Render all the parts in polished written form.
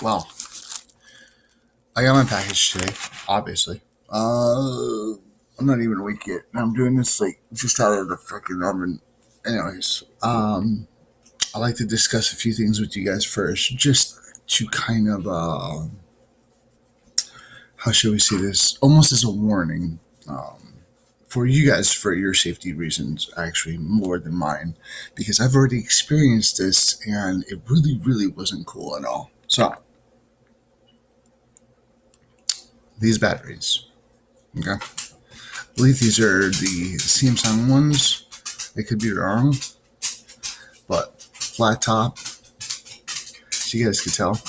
Well, I got my package today, obviously. I'm not even awake yet. I'm doing this like just out of the fucking oven. Anyways, I like to discuss a few things with you guys first, just to kind of, how should we say this? Almost as a warning, for you guys, for your safety reasons, actually more than mine, because I've already experienced this and it really, really wasn't cool at all. So, these batteries, okay? I believe these are the Samsung ones. I could be wrong, but flat top, so you guys could tell.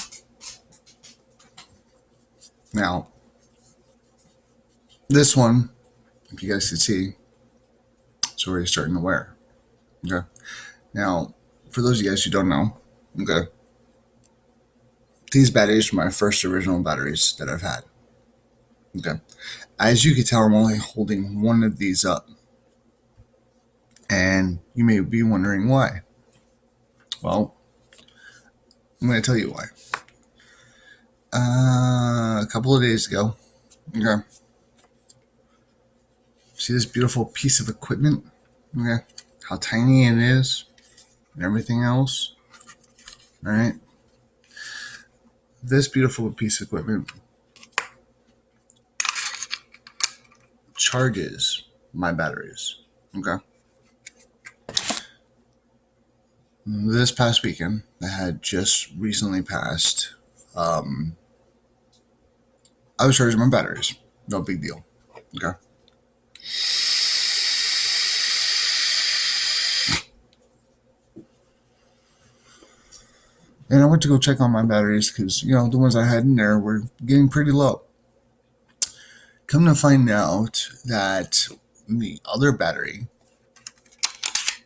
Now, this one, if you guys could see, it's already starting to wear. Okay. Now, for those of you guys who don't know, okay, these batteries are my first original batteries that I've had. Okay. As you can tell, I'm only holding one of these up. And you may be wondering why. Well, I'm going to tell you why. A couple of days ago, okay, see this beautiful piece of equipment? Okay, how tiny it is and everything else. All right, this beautiful piece of equipment charges my batteries. Okay, this past weekend that had just recently passed, I was charging my batteries. No big deal. Okay. And I went to go check on my batteries because, the ones I had in there were getting pretty low. Come to find out that the other battery,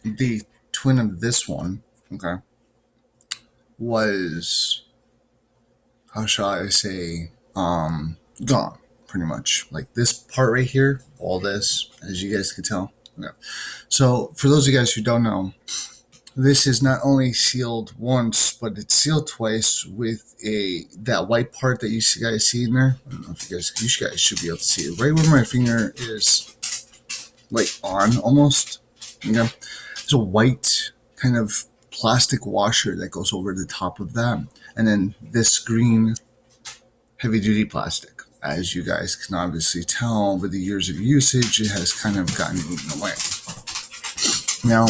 the twin of this one, okay, was, how shall I say, gone, pretty much. Like this part right here, all this, as you guys can tell. Yeah. So, for those of you guys who don't know, this is not only sealed once, but it's sealed twice with that white part that you guys see in there. I don't know if you guys should be able to see it. Right where my finger is, like on almost. Okay, there's a white kind of plastic washer that goes over the top of that, and then this green heavy duty plastic. As you guys can obviously tell, over the years of usage, it has kind of gotten eaten away. Now,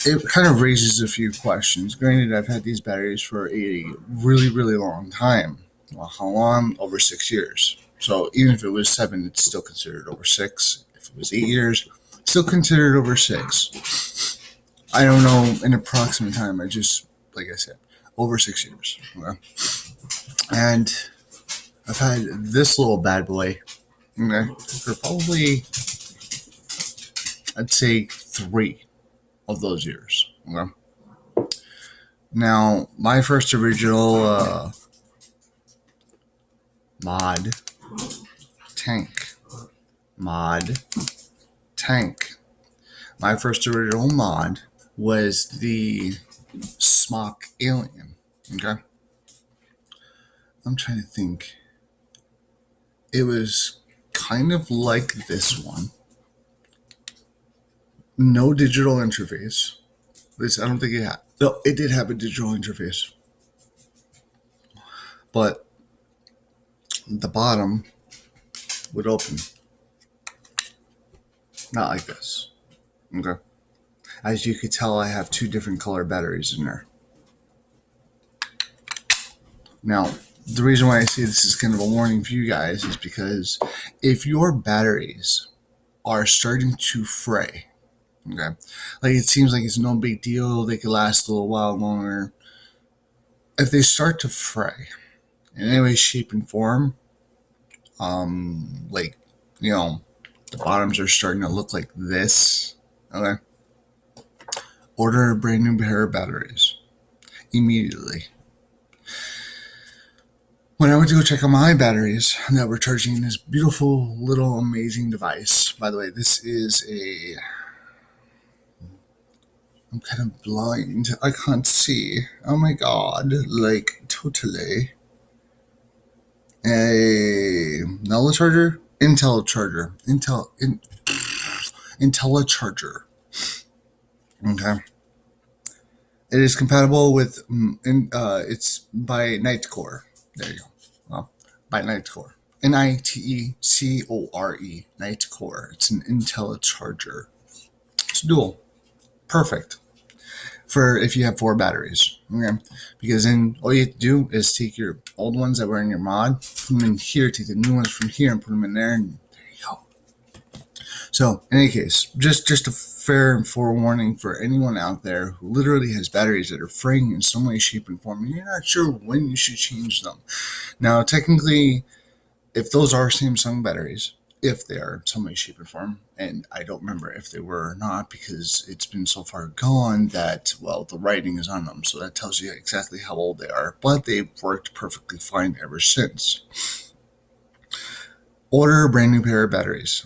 it kind of raises a few questions. Granted, I've had these batteries for a really, really long time. Well, how long? Over 6 years. So even if it was 7, it's still considered over 6. If it was 8 years, still considered over 6. I don't know an approximate time. I just, like I said, over 6 years. Okay? And I've had this little bad boy, okay, for probably, I'd say, 3 of those years. Okay. Now, my first original mod tank. My first original mod was the Smock Alien. Okay. I'm trying to think. It was kind of like this one. No digital interface. At least I don't think it had. No, it did have a digital interface. But the bottom would open. Not like this. Okay. As you could tell, I have 2 different color batteries in there. Now, the reason why I say this is kind of a warning for you guys is because if your batteries are starting to fray, okay, like it seems like it's no big deal, they could last a little while longer. If they start to fray in any way, shape, and form, like, the bottoms are starting to look like this, okay, order a brand new pair of batteries immediately. When I went to go check on my batteries that were charging this beautiful little amazing device, by the way, this is I'm kind of blind. I can't see. Oh my god. Like, totally a IntelliCharger. IntelliCharger. Okay. It is compatible with, it's by Nightcore. There you go. Well, by Nightcore. Nitecore. Nightcore. It's an IntelliCharger. It's dual. Perfect for if you have 4 batteries. Okay. Because then all you have to do is take your old ones that were in your mod, put them in here, take the new ones from here and put them in there, and there you go. So, in any case, just a fair forewarning for anyone out there who literally has batteries that are fraying in some way, shape, and form, and you're not sure when you should change them. Now, technically, if those are Samsung batteries, if they are in some way, shape, and form, and I don't remember if they were or not because it's been so far gone that, well, the writing is on them, so that tells you exactly how old they are, but they've worked perfectly fine ever since. Order a brand new pair of batteries.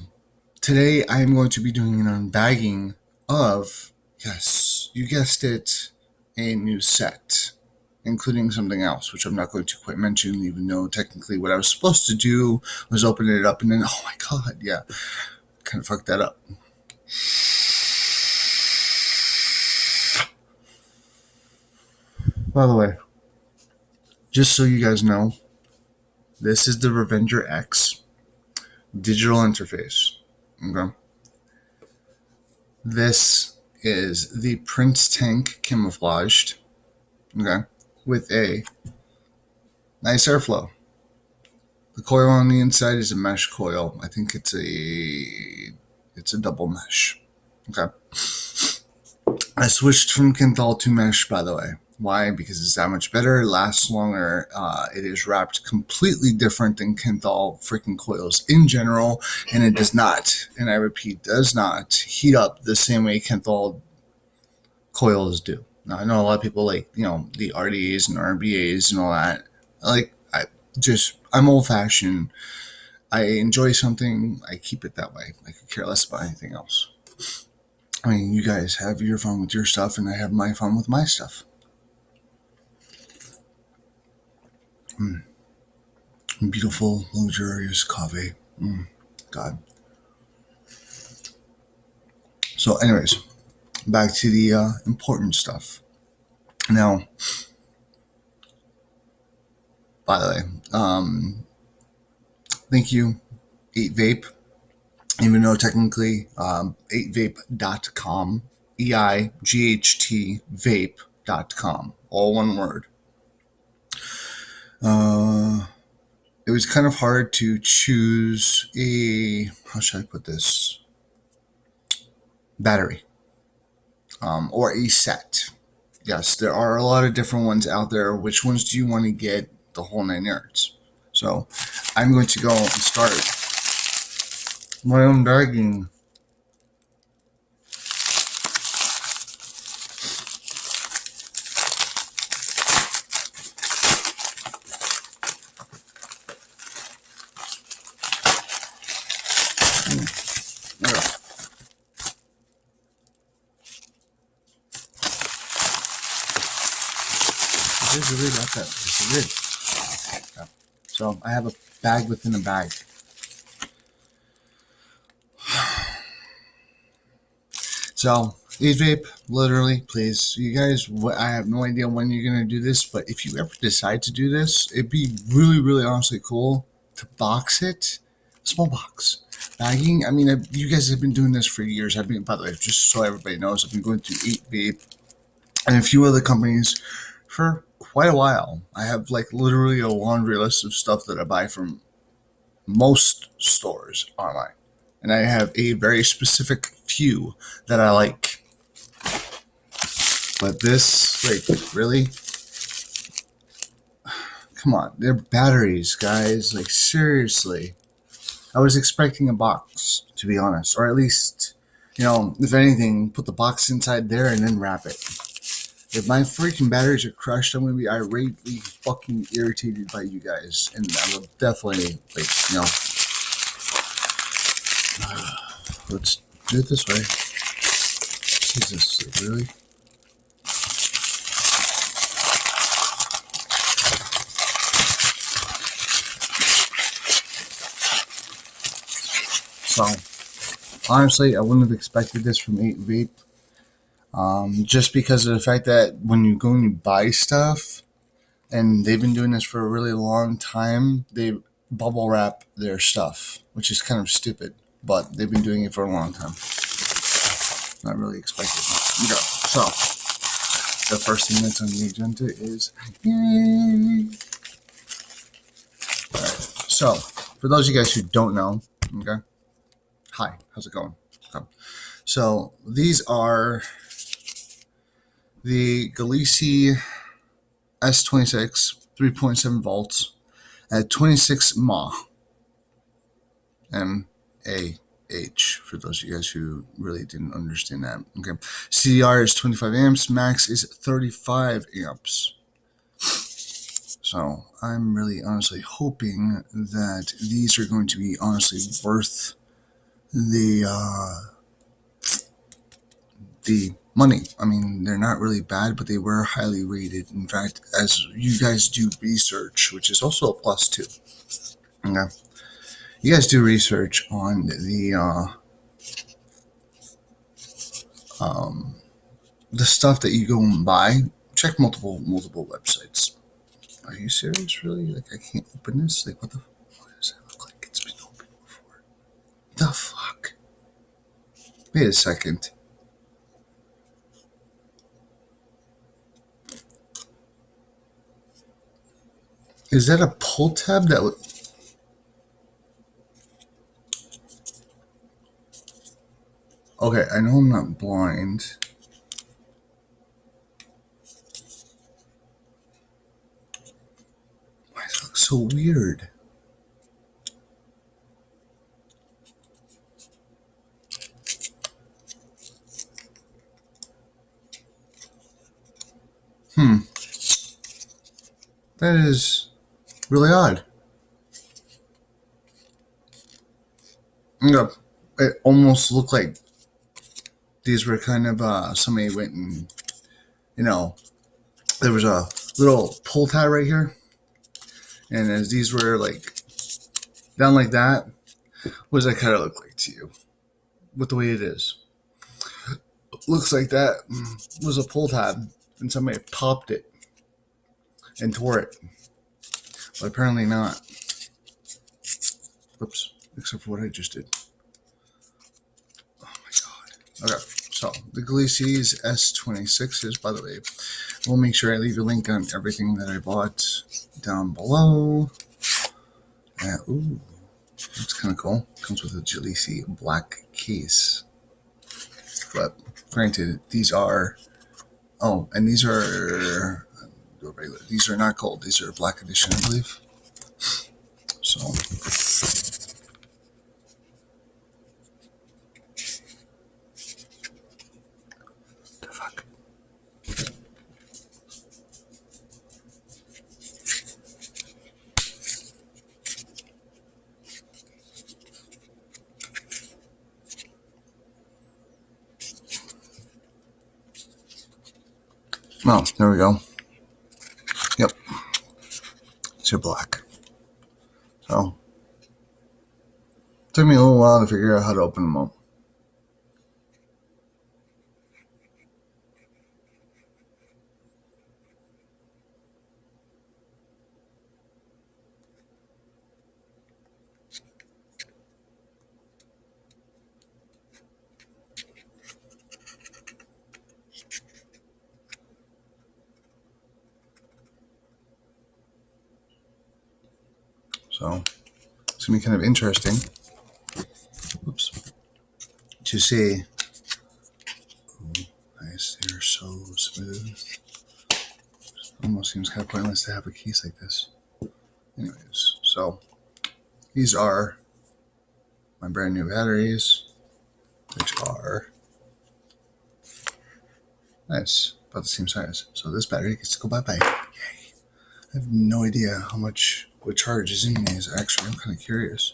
Today, I am going to be doing an unbagging of, yes, you guessed it, a new set, including something else, which I'm not going to quite mention, even though technically what I was supposed to do was open it up and then, oh my god, yeah, kind of fucked that up. By the way, just so you guys know, this is the Revenger X digital interface. Okay. This is the Prince tank camouflaged, okay, with a nice airflow. The coil on the inside is a mesh coil. I think it's a double mesh. Okay. I switched from Kenthal to mesh, by the way. Why? Because it's that much better, it lasts longer, it is wrapped completely different than Kenthal freaking coils in general, and it does not, and I repeat, does not heat up the same way Kenthal coils do. Now, I know a lot of people like, the RDAs and RBAs and all that. I'm old fashioned. I enjoy something, I keep it that way. I could care less about anything else. I mean, you guys have your fun with your stuff, and I have my fun with my stuff. Beautiful, luxurious coffee. God. So, anyways, back to the important stuff. Now, by the way, thank you, 8vape. Even though technically 8vape.com, EIGHT vape.com, all one word. It was kind of hard to choose how should I put this, battery, or a set. Yes, there are a lot of different ones out there. Which ones do you want to get? The whole 9 yards. So I'm going to go and start my own bagging. This is really not that. This is it. Yeah. So I have a bag within a bag. So 8vape, literally, please, you guys. I have no idea when you're gonna do this, but if you ever decide to do this, it'd be really, really honestly cool to box it, small box. Bagging, I mean, you guys have been doing this for years. By the way, just so everybody knows, I've been going through 8vape and a few other companies for quite a while. I have like literally a laundry list of stuff that I buy from most stores online, and I have a very specific few that I like. But this, like, really? Come on, they're batteries, guys. Like, seriously. I was expecting a box, to be honest. Or at least, if anything, put the box inside there and then wrap it. If my freaking batteries are crushed, I'm going to be irately fucking irritated by you guys. And I will definitely, let's do it this way. Jesus, really? So honestly, I wouldn't have expected this from 8 Vape. Just because of the fact that when you go and you buy stuff, and they've been doing this for a really long time, they bubble wrap their stuff, which is kind of stupid, but they've been doing it for a long time. Not really expected. Okay, so the first thing that's on the agenda is yay. All right. So for those of you guys who don't know, okay, hi, how's it going? Okay. So these are the Golisi S26 3.7 volts at 26 mAh. MAH, for those of you guys who really didn't understand that. Okay. CDR is 25 amps, max is 35 amps. So I'm really honestly hoping that these are going to be honestly worth the money. I mean, they're not really bad, but they were highly rated. In fact, as you guys do research, which is also a plus too. Okay. You guys do research on the stuff that you go and buy. Check multiple websites. Are you serious? Really? Like, I can't open this? Like, what does that look like? It's been open before. The fuck? Wait a second. Is that a pull tab that would... Okay, I know I'm not blind. Why does it look so weird? That is really odd. Yeah, it almost looked like these were kind of somebody went and, there was a little pull tab right here, and as these were like down like that, what does that kind of look like to you with the way it is? Looks like that was a pull tab and somebody popped it and tore it, but apparently not. Oops, except for what I just did. Oh my god. Okay, so the Golisi's S26s, by the way, we'll make sure I leave a link on everything that I bought down below. Ooh, that's kind of cool. Comes with a Golisi black case. But granted, these are... Oh, and these are... These are not gold. These are black edition, I believe. So... The fuck? Oh, there we go. Yep. These are black. So... Took me a little while to figure out how to open them up. So it's gonna be kind of interesting. Oops. To see. Ooh, nice. They're so smooth. Almost seems kind of pointless to have a case like this. Anyways, so these are my brand new batteries, which are nice, about the same size. So this battery gets to go bye-bye. Yay. I have no idea how much what charge is in these. Actually, I'm kind of curious.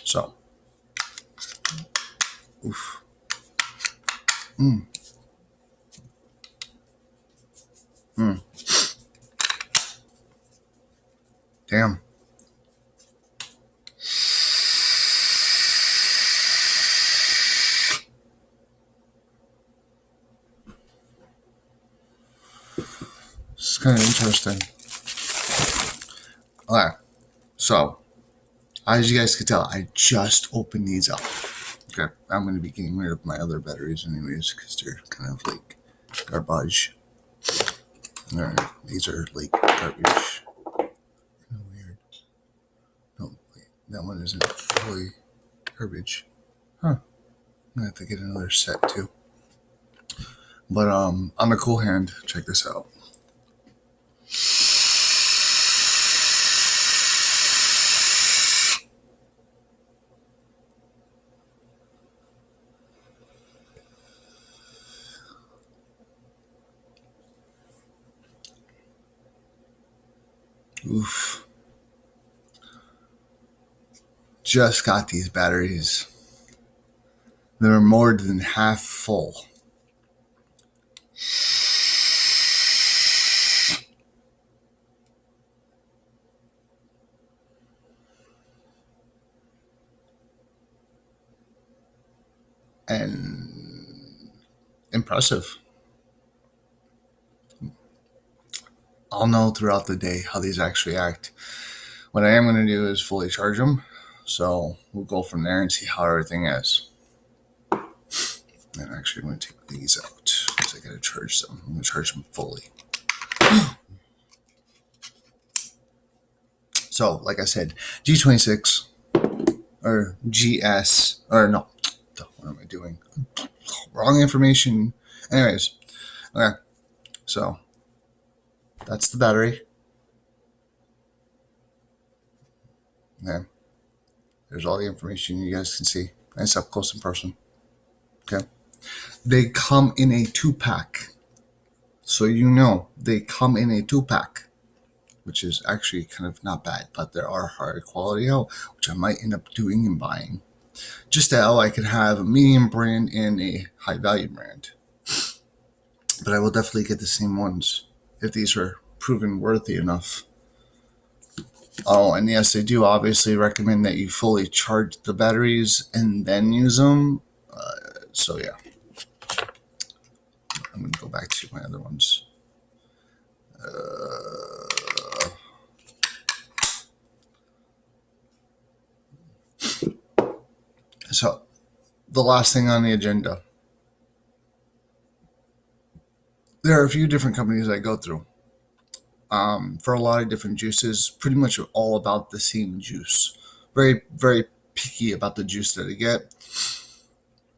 So, oof. It's kind of interesting. Alright, so as you guys can tell, I just opened these up. Okay, I'm going to be getting rid of my other batteries anyways because they're kind of like garbage. Alright, these are like garbage. Kind of weird. No, wait, that one isn't fully garbage. Huh. I'm going to have to get another set too. But on the cool hand, check this out. Oof. Just got these batteries. They're more than half full. And impressive. I'll know throughout the day how these actually act. What I am going to do is fully charge them. So we'll go from there and see how everything is. And actually, I'm going to take these out because I got to charge them. I'm going to charge them fully. So, like I said, G26 or GS, or no, what am I doing? Wrong information. Anyways, okay, so that's the battery. Okay, there's all the information you guys can see. Nice up close and person. Okay, they come in a 2-pack. So you know they come in a 2-pack, which is actually kind of not bad, but there are higher quality out, which I might end up doing and buying. Just how I could have a medium brand and a high value brand. But I will definitely get the same ones if these are proven worthy enough. Oh, and yes, they do obviously recommend that you fully charge the batteries and then use them. So yeah, I'm going to go back to my other ones. So the last thing on the agenda. There are a few different companies I go through. For a lot of different juices, pretty much all about the same juice. Very, very picky about the juice that I get.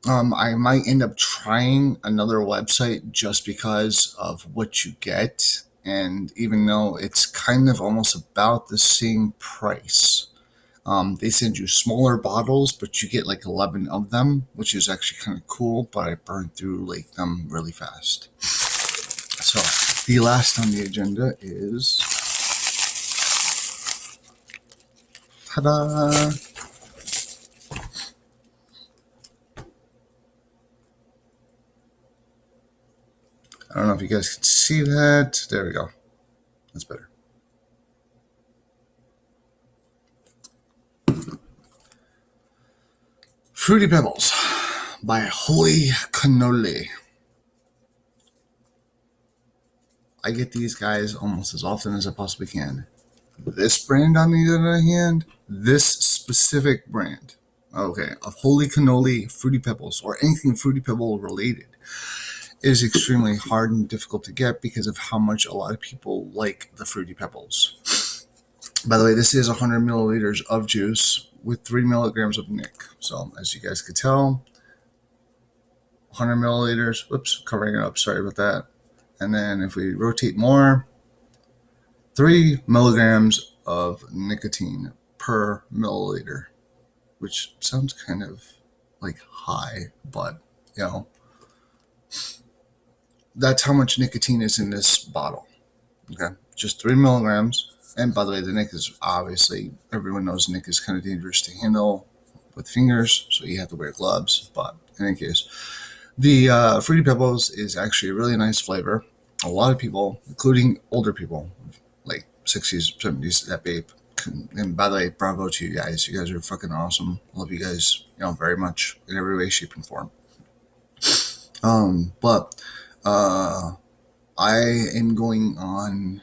I might end up trying another website just because of what you get. And even though it's kind of almost about the same price, they send you smaller bottles, but you get like 11 of them, which is actually kind of cool, but I burn through like them really fast. So the last on the agenda is, ta-da! I don't know if you guys can see that. There we go. That's better. Fruity Pebbles by Holy Cannoli. I get these guys almost as often as I possibly can. This brand, on the other hand, this specific brand, okay, of Holy Cannoli Fruity Pebbles or anything Fruity Pebble related, is extremely hard and difficult to get because of how much a lot of people like the Fruity Pebbles. By the way, this is 100 milliliters of juice with 3 milligrams of Nick. So, as you guys could tell, 100 milliliters. Whoops, covering it up. Sorry about that. And then if we rotate more, 3 milligrams of nicotine per milliliter, which sounds kind of like high, but you know, that's how much nicotine is in this bottle. Okay, just 3 milligrams. And by the way, the Nick is obviously, everyone knows Nick is kind of dangerous to handle with fingers, so you have to wear gloves. But in any case, the Fruity Pebbles is actually a really nice flavor. A lot of people, including older people, like 60s, 70s, that vape. And by the way, bravo to you guys. You guys are fucking awesome. Love you guys, very much in every way, shape, and form. But I am going on,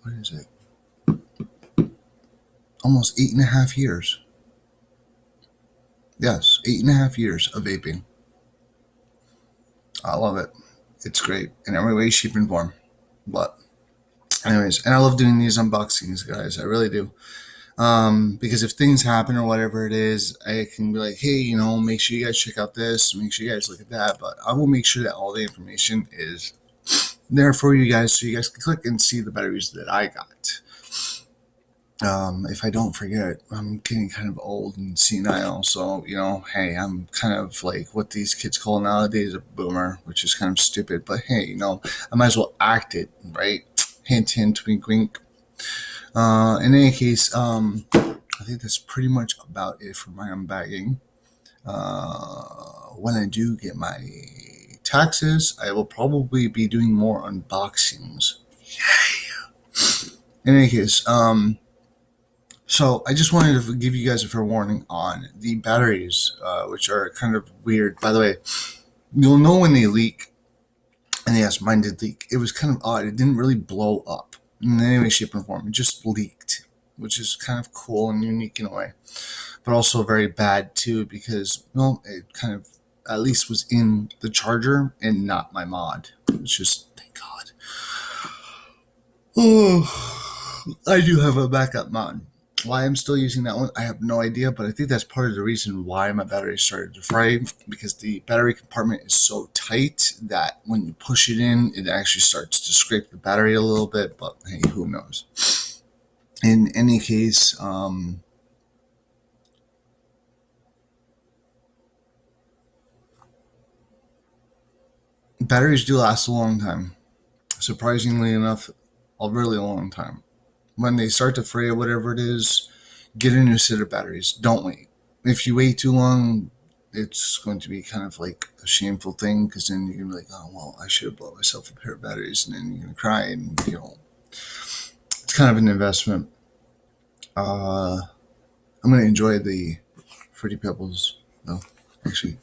what is it? Almost 8.5 years. Yes, 8.5 years of vaping. I love it. It's great in every way, shape, and form. But, anyways, and I love doing these unboxings, guys. I really do. Because if things happen or whatever it is, I can be like, hey, make sure you guys check out this, make sure you guys look at that. But I will make sure that all the information is there for you guys so you guys can click and see the batteries that I got. If I don't forget, I'm getting kind of old and senile, so hey, I'm kind of like what these kids call nowadays a boomer, which is kind of stupid. But hey, I might as well act it, right? Hint, hint, wink, wink. In any case, I think that's pretty much about it for my unbagging. When I do get my taxes, I will probably be doing more unboxings. Yay! In any case, so I just wanted to give you guys a fair warning on the batteries, which are kind of weird. By the way, you'll know when they leak. And yes, mine did leak. It was kind of odd. It didn't really blow up in any way, shape, or form. It just leaked, which is kind of cool and unique in a way, but also very bad too because, it kind of at least was in the charger and not my mod. It's just, thank God. Oh, I do have a backup mod. Why I'm still using that one, I have no idea, but I think that's part of the reason why my battery started to fray, because the battery compartment is so tight that when you push it in, it actually starts to scrape the battery a little bit, but hey, who knows? In any case, batteries do last a long time. Surprisingly enough, a really long time. When they start to fray or whatever it is, get a new set of batteries. Don't wait. If you wait too long, it's going to be kind of like a shameful thing because then you're going to be like, oh, well, I should have bought myself a pair of batteries, and then you're going to cry, and, it's kind of an investment. I'm going to enjoy the Fruity Pebbles, though, actually.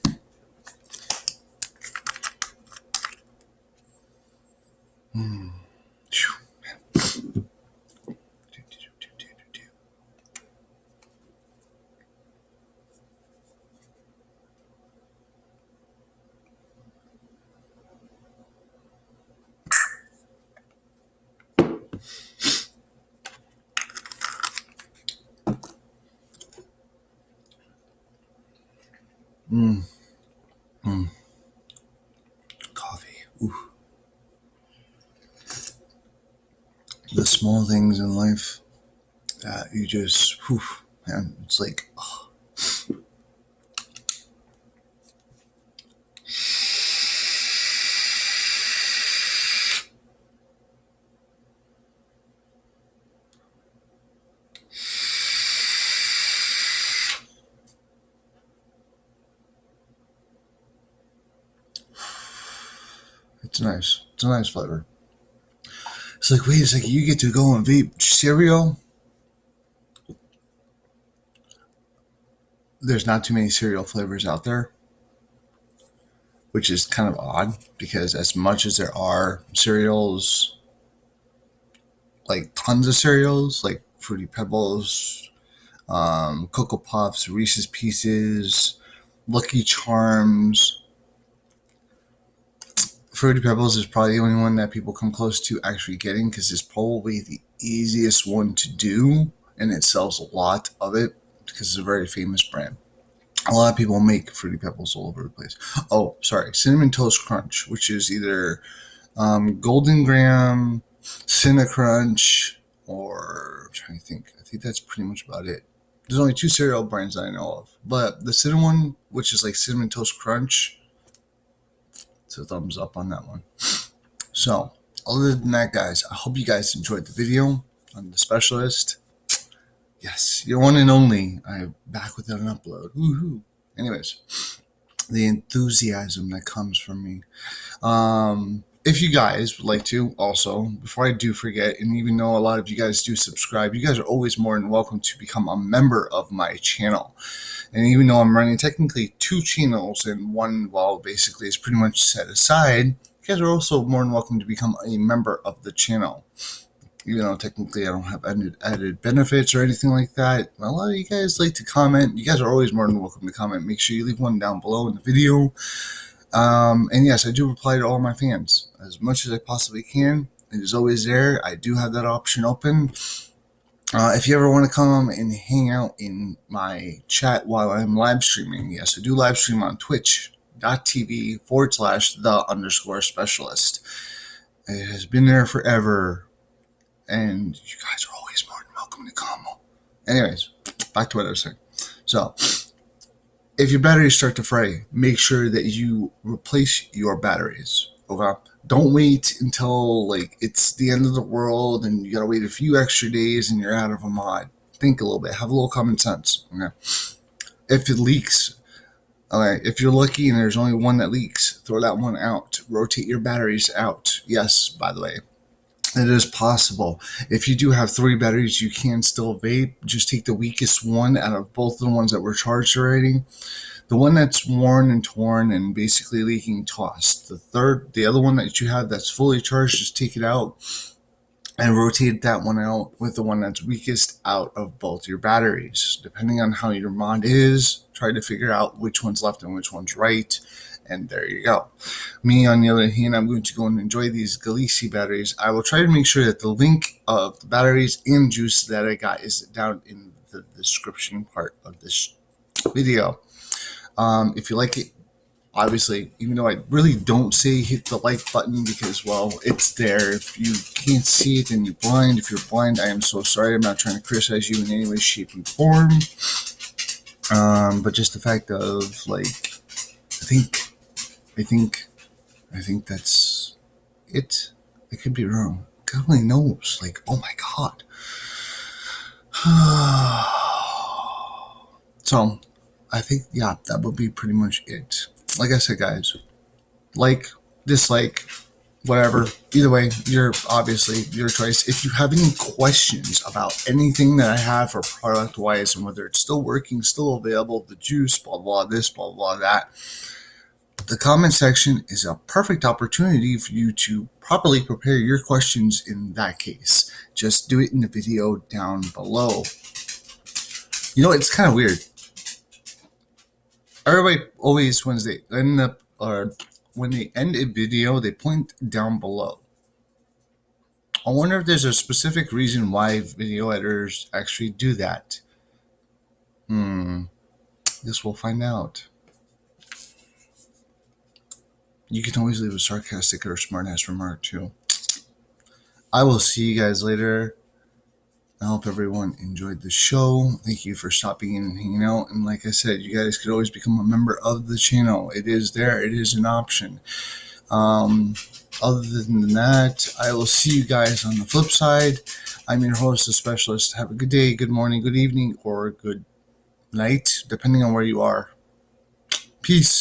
Coffee. Ooh. The small things in life that you just, man, it's like, oh. It's nice. It's a nice flavor. It's like, wait a second, you get to go and vape cereal? There's not too many cereal flavors out there, which is kind of odd because as much as there are cereals, like tons of cereals, like Fruity Pebbles, Cocoa Puffs, Reese's Pieces, Lucky Charms, Fruity Pebbles is probably the only one that people come close to actually getting because it's probably the easiest one to do, and it sells a lot of it because it's a very famous brand. A lot of people make Fruity Pebbles all over the place. Oh, sorry, Cinnamon Toast Crunch, which is either Golden Graham, Cinnacrunch, or I'm trying to think. I think that's pretty much about it. There's only 2 cereal brands that I know of, but the cinnamon one, which is like Cinnamon Toast Crunch, it's a thumbs up on that one. So, other than that, guys, I hope you guys enjoyed the video on the specialist. Yes, your one and only. I'm back with an upload. Woohoo! Anyways, the enthusiasm that comes from me. If you guys would like to, also, before I do forget, and even though a lot of you guys do subscribe, you guys are always more than welcome to become a member of my channel. And even though I'm running technically 2 channels and one, well, basically is pretty much set aside, you guys are also more than welcome to become a member of the channel. Even though technically I don't have added benefits or anything like that, a lot of you guys like to comment. You guys are always more than welcome to comment. Make sure you leave one down below in the video. And yes, I do reply to all my fans as much as I possibly can. It is always there. I do have that option open. If you ever want to come and hang out in my chat while I'm live streaming, yes, I do live stream on twitch.tv/the_specialist. It has been there forever, and you guys are always more than welcome to come. Anyways, back to what I was saying. So, if your batteries start to fray, make sure that you replace your batteries. Okay? Don't wait until like it's the end of the world and you gotta wait a few extra days and you're out of a mod. Think a little bit. Have a little common sense. Okay? If it leaks, if you're lucky and there's only one that leaks, throw that one out. Rotate your batteries out. Yes, by the way, it is possible. If you do have 3 batteries, you can still vape. Just take the weakest one out of both the ones that were charged already. The one that's worn and torn and basically leaking, tossed. The other one that you have that's fully charged, just take it out and rotate that one out with the one that's weakest out of both your batteries. Depending on how your mod is, try to figure out which one's left and which one's right. And there you go. Me, on the other hand, I'm going to go and enjoy these Golisi batteries. I will try to make sure that the link of the batteries and juice that I got is down in the description part of this video. If you like it, obviously, even though I really don't say hit the like button because, well, it's there. If you can't see it and you're blind, if you're blind, I am so sorry. I'm not trying to criticize you in any way, shape, and form. But just the fact of, like, I think that's it. I could be wrong. God only knows. Like, oh my God. So, I think, yeah, that would be pretty much it. Like I said, guys, like, dislike, whatever. Either way, you're obviously your choice. If you have any questions about anything that I have for product wise and whether it's still working, still available, the juice, blah, blah, this, blah, blah, that, the comment section is a perfect opportunity for you to properly prepare your questions in that case. Just do it in the video down below. You know, it's kind of weird. Everybody always, when they end a video, they point down below. I wonder if there's a specific reason why video editors actually do that. Guess we'll find out. You can always leave a sarcastic or smart-ass remark too. I will see you guys later. I hope everyone enjoyed the show. Thank you for stopping in and hanging out. And like I said, you guys could always become a member of the channel. It is there. It is an option. Other than that, I will see you guys on the flip side. I'm your host, the specialist. Have a good day, good morning, good evening, or good night, depending on where you are. Peace.